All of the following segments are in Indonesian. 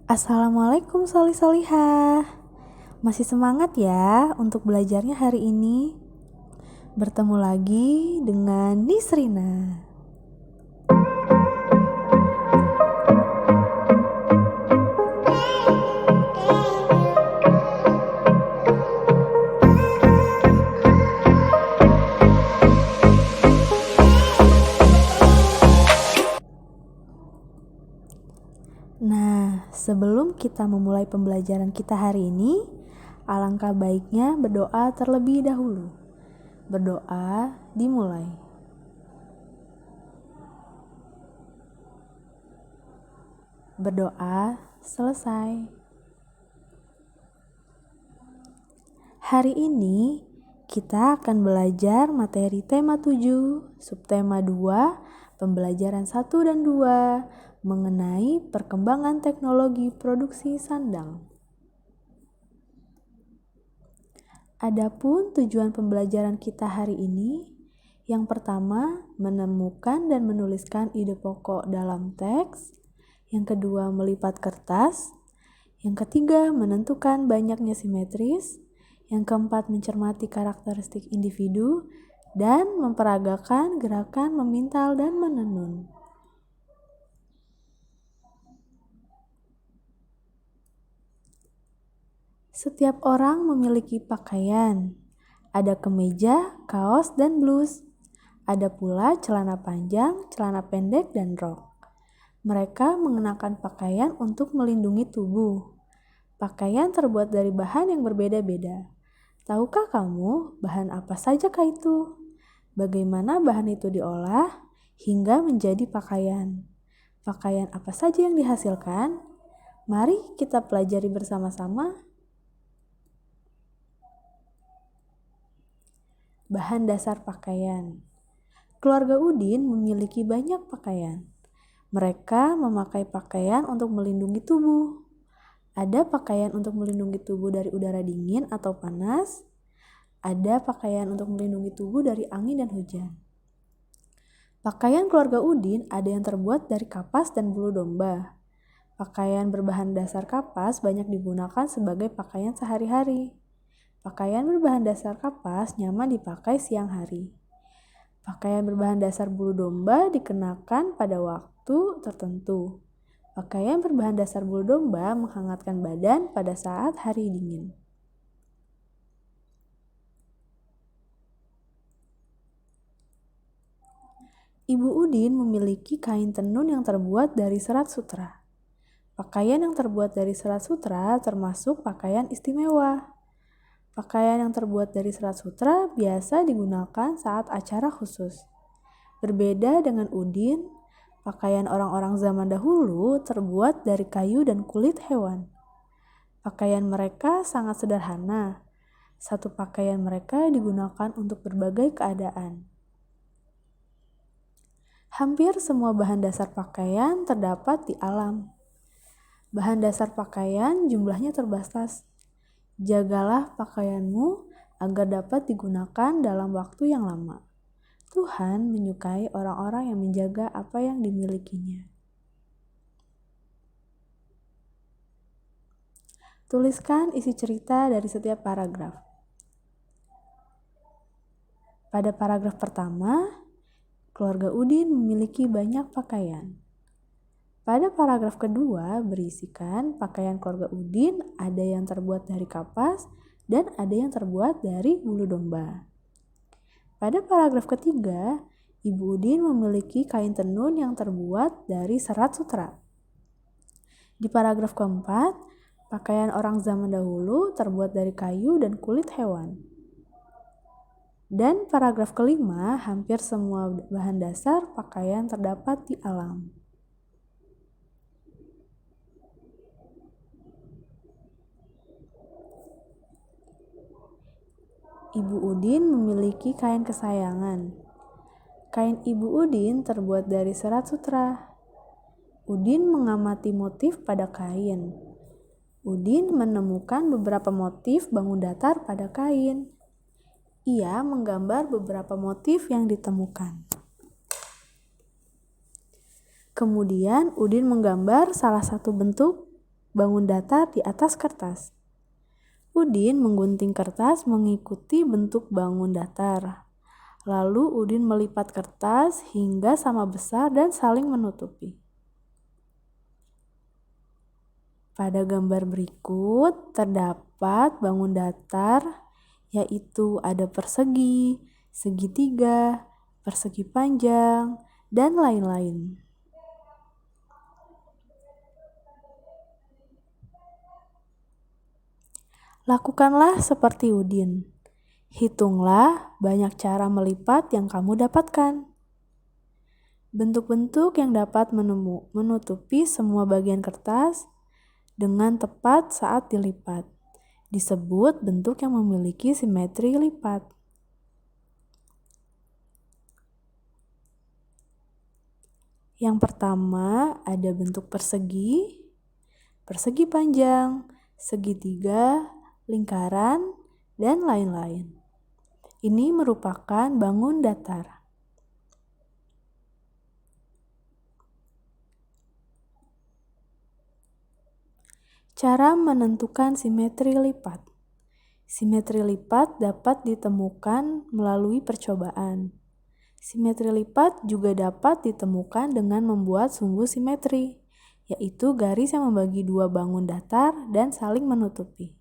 Assalamualaikum solih-solihah. Masih semangat ya untuk belajarnya hari ini? Bertemu lagi dengan Nisrina. Nah, sebelum kita memulai pembelajaran kita hari ini, alangkah baiknya berdoa terlebih dahulu. Berdoa dimulai. Berdoa selesai. Hari ini kita akan belajar materi tema 7, subtema 2, pembelajaran 1 dan 2 mengenai perkembangan teknologi produksi sandang. Adapun tujuan pembelajaran kita hari ini, yang pertama menemukan dan menuliskan ide pokok dalam teks, yang kedua melipat kertas, yang ketiga menentukan banyaknya simetris, yang keempat mencermati karakteristik individu, dan memperagakan gerakan memintal dan menenun. Setiap orang memiliki pakaian. Ada kemeja, kaos, dan blus. Ada pula celana panjang, celana pendek, dan rok. Mereka mengenakan pakaian untuk melindungi tubuh. Pakaian terbuat dari bahan yang berbeda-beda. Tahukah kamu bahan apa sajakah itu? Bagaimana bahan itu diolah hingga menjadi pakaian? Pakaian apa saja yang dihasilkan? Mari kita pelajari bersama-sama. Bahan dasar pakaian. Keluarga Udin memiliki banyak pakaian. Mereka memakai pakaian untuk melindungi tubuh. Ada pakaian untuk melindungi tubuh dari udara dingin atau panas. Ada pakaian untuk melindungi tubuh dari angin dan hujan. Pakaian keluarga Udin ada yang terbuat dari kapas dan bulu domba. Pakaian berbahan dasar kapas banyak digunakan sebagai pakaian sehari-hari. Pakaian berbahan dasar kapas nyaman dipakai siang hari. Pakaian berbahan dasar bulu domba dikenakan pada waktu tertentu. Pakaian berbahan dasar bulu domba menghangatkan badan pada saat hari dingin. Ibu Udin memiliki kain tenun yang terbuat dari serat sutra. Pakaian yang terbuat dari serat sutra termasuk pakaian istimewa. Pakaian yang terbuat dari serat sutra biasa digunakan saat acara khusus. Berbeda dengan Udin, pakaian orang-orang zaman dahulu terbuat dari kayu dan kulit hewan. Pakaian mereka sangat sederhana. Satu pakaian mereka digunakan untuk berbagai keadaan. Hampir semua bahan dasar pakaian terdapat di alam. Bahan dasar pakaian jumlahnya terbatas. Jagalah pakaianmu agar dapat digunakan dalam waktu yang lama. Tuhan menyukai orang-orang yang menjaga apa yang dimilikinya. Tuliskan isi cerita dari setiap paragraf. Pada paragraf pertama, keluarga Udin memiliki banyak pakaian. Pada paragraf kedua berisikan pakaian keluarga Udin ada yang terbuat dari kapas dan ada yang terbuat dari bulu domba. Pada paragraf ketiga, Ibu Udin memiliki kain tenun yang terbuat dari serat sutra. Di paragraf keempat, pakaian orang zaman dahulu terbuat dari kayu dan kulit hewan. Dan paragraf kelima, hampir semua bahan dasar pakaian terdapat di alam. Ibu Udin memiliki kain kesayangan. Kain Ibu Udin terbuat dari serat sutra. Udin mengamati motif pada kain. Udin menemukan beberapa motif bangun datar pada kain. Ia menggambar beberapa motif yang ditemukan. Kemudian Udin menggambar salah satu bentuk bangun datar di atas kertas. Udin menggunting kertas mengikuti bentuk bangun datar. Lalu Udin melipat kertas hingga sama besar dan saling menutupi. Pada gambar berikut terdapat bangun datar, yaitu ada persegi, segitiga, persegi panjang, dan lain-lain. Lakukanlah seperti Udin. Hitunglah banyak cara melipat yang kamu dapatkan. Bentuk-bentuk yang dapat menutupi semua bagian kertas dengan tepat saat dilipat disebut bentuk yang memiliki simetri lipat. Yang pertama ada bentuk persegi, persegi panjang, segitiga, lingkaran, dan lain-lain. Ini merupakan bangun datar. Cara menentukan simetri lipat. Simetri lipat dapat ditemukan melalui percobaan. Simetri lipat juga dapat ditemukan dengan membuat sumbu simetri, yaitu garis yang membagi dua bangun datar dan saling menutupi.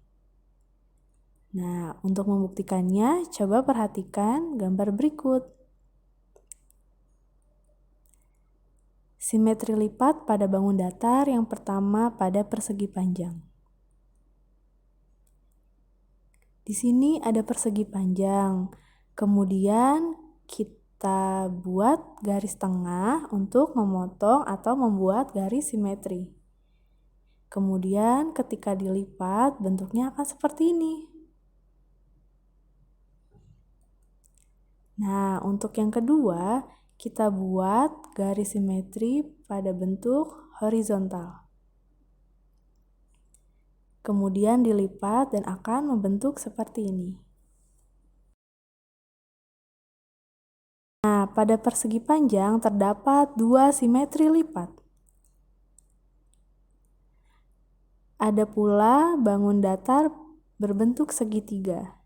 Nah, untuk membuktikannya, coba perhatikan gambar berikut. Simetri lipat pada bangun datar yang pertama pada persegi panjang. Di sini ada persegi panjang. Kemudian kita buat garis tengah untuk memotong atau membuat garis simetri. Kemudian ketika dilipat bentuknya akan seperti ini. Nah, untuk yang kedua, kita buat garis simetri pada bentuk horizontal. Kemudian dilipat dan akan membentuk seperti ini. Nah, pada persegi panjang terdapat dua simetri lipat. Ada pula bangun datar berbentuk segitiga.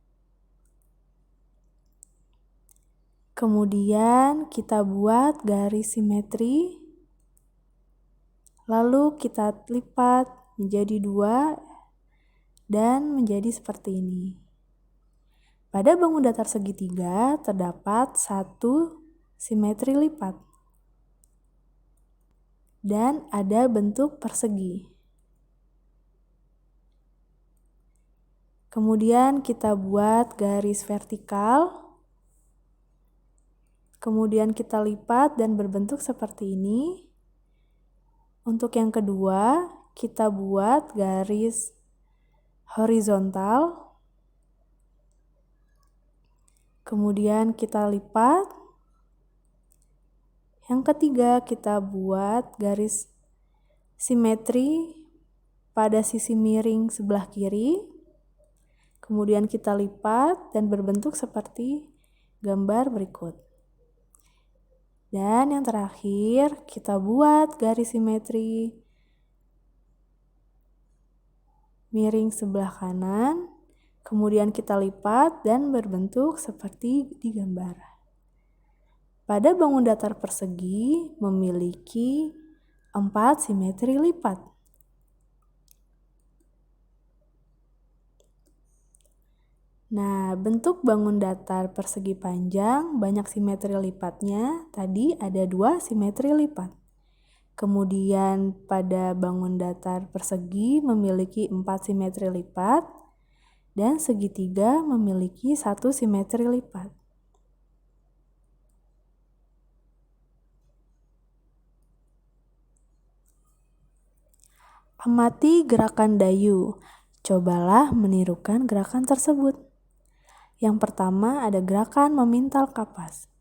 Kemudian kita buat garis simetri, lalu kita lipat menjadi dua dan menjadi seperti ini. Pada bangun datar segitiga terdapat satu simetri lipat dan ada bentuk persegi. Kemudian kita buat garis vertikal. Kemudian kita lipat dan berbentuk seperti ini. Untuk yang kedua, kita buat garis horizontal. Kemudian kita lipat. Yang ketiga, kita buat garis simetri pada sisi miring sebelah kiri. Kemudian kita lipat dan berbentuk seperti gambar berikut. Dan yang terakhir, kita buat garis simetri miring sebelah kanan, kemudian kita lipat dan berbentuk seperti di gambar. Pada bangun datar persegi memiliki 4 simetri lipat. Nah, bentuk bangun datar persegi panjang banyak simetri lipatnya. Tadi ada 2 simetri lipat. Kemudian pada bangun datar persegi memiliki 4 simetri lipat dan segitiga memiliki 1 simetri lipat. Amati gerakan Dayu. Cobalah menirukan gerakan tersebut. Yang pertama ada gerakan memintal kapas.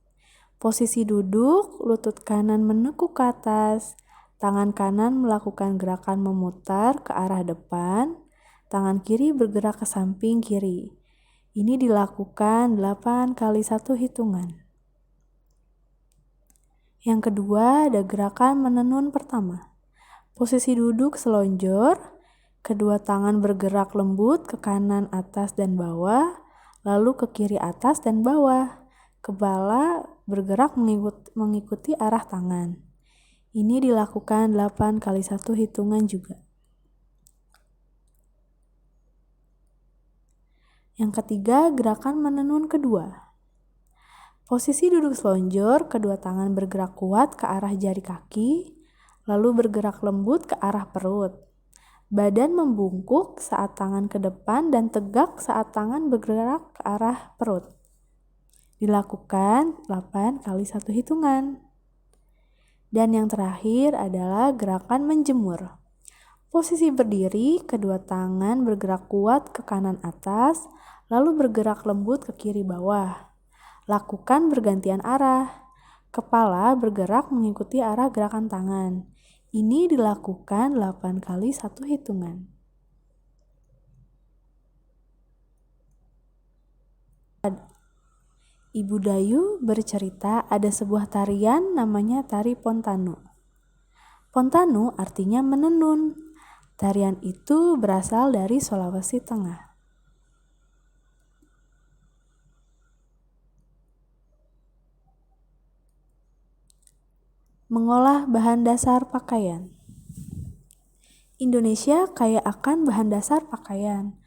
Posisi duduk, lutut kanan menekuk ke atas, tangan kanan melakukan gerakan memutar ke arah depan, tangan kiri bergerak ke samping kiri. Ini dilakukan 8 kali 1 hitungan. Yang kedua ada gerakan menenun pertama. Posisi duduk selonjor, Kedua tangan bergerak lembut ke kanan, atas, dan bawah, lalu ke kiri, atas, dan bawah. Kepala bergerak mengikuti arah tangan. Ini dilakukan 8 kali 1 hitungan juga. Yang ketiga, gerakan menenun kedua. Posisi duduk selonjor, kedua tangan bergerak kuat ke arah jari kaki, lalu bergerak lembut ke arah perut. Badan membungkuk saat tangan ke depan dan tegak saat tangan bergerak ke arah perut. Dilakukan 8 kali 1 hitungan. Dan yang terakhir adalah gerakan menjemur. Posisi berdiri, kedua tangan bergerak kuat ke kanan atas, lalu bergerak lembut ke kiri bawah. Lakukan bergantian arah. Kepala bergerak mengikuti arah gerakan tangan. Ini dilakukan 8 kali 1 hitungan. Ibu Dayu bercerita ada sebuah tarian namanya tari Pontanu. Pontanu artinya menenun. Tarian itu berasal dari Sulawesi Tengah. Mengolah bahan dasar pakaian. Indonesia kaya akan bahan dasar pakaian.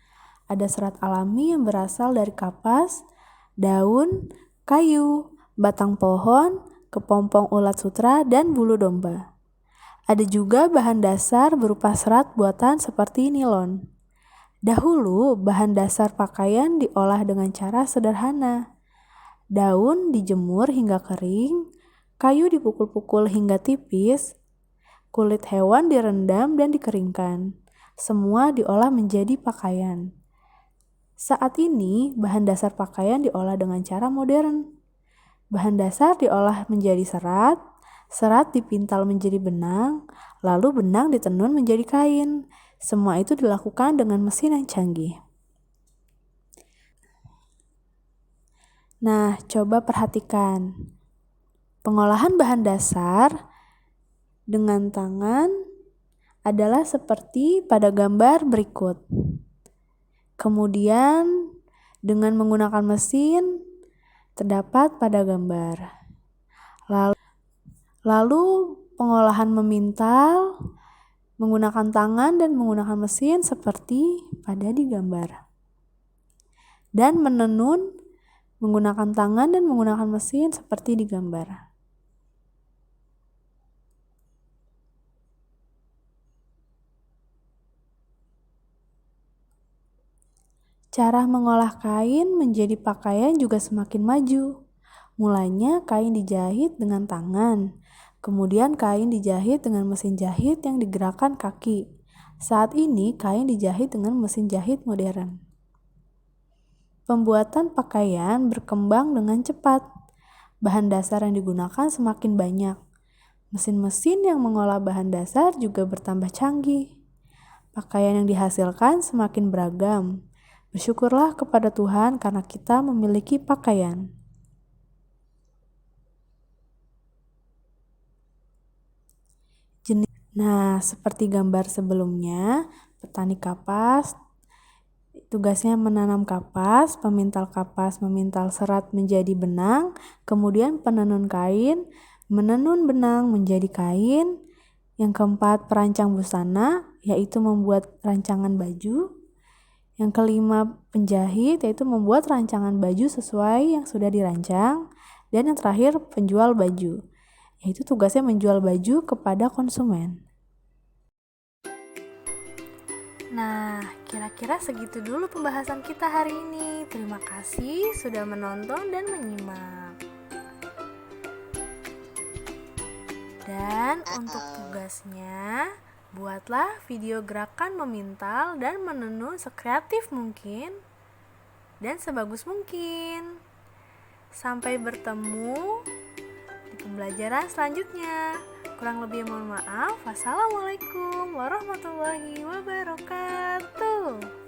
Ada serat alami yang berasal dari kapas, daun, kayu, batang pohon, kepompong ulat sutra, dan bulu domba. Ada juga bahan dasar berupa serat buatan seperti nilon. Dahulu, bahan dasar pakaian diolah dengan cara sederhana. Daun dijemur hingga kering, kayu dipukul-pukul hingga tipis, kulit hewan direndam dan dikeringkan. Semua diolah menjadi pakaian. Saat ini, bahan dasar pakaian diolah dengan cara modern. Bahan dasar diolah menjadi serat, serat dipintal menjadi benang, lalu benang ditenun menjadi kain. Semua itu dilakukan dengan mesin yang canggih. Nah, coba perhatikan. Pengolahan bahan dasar dengan tangan adalah seperti pada gambar berikut. Kemudian, dengan menggunakan mesin terdapat pada gambar. Lalu pengolahan memintal menggunakan tangan dan menggunakan mesin seperti pada di gambar. Dan menenun menggunakan tangan dan menggunakan mesin seperti di gambar. Cara mengolah kain menjadi pakaian juga semakin maju. Mulanya kain dijahit dengan tangan, kemudian kain dijahit dengan mesin jahit yang digerakkan kaki. Saat ini kain dijahit dengan mesin jahit modern. Pembuatan pakaian berkembang dengan cepat. Bahan dasar yang digunakan semakin banyak. Mesin-mesin yang mengolah bahan dasar juga bertambah canggih. Pakaian yang dihasilkan semakin beragam. Bersyukurlah kepada Tuhan karena kita memiliki pakaian. Nah, seperti gambar sebelumnya, petani kapas tugasnya menanam kapas, pemintal kapas memintal serat menjadi benang, kemudian penenun kain menenun benang menjadi kain. Yang keempat, perancang busana, yaitu membuat rancangan baju. Yang kelima, penjahit, yaitu membuat rancangan baju sesuai yang sudah dirancang. Dan yang terakhir, penjual baju, yaitu tugasnya menjual baju kepada konsumen. Nah, kira-kira segitu dulu pembahasan kita hari ini. Terima kasih sudah menonton dan menyimak. Dan untuk tugasnya, buatlah video gerakan memintal dan menenun sekreatif mungkin dan sebagus mungkin. Sampai bertemu di pembelajaran selanjutnya. Kurang lebih mohon maaf. Wassalamualaikum warahmatullahi wabarakatuh.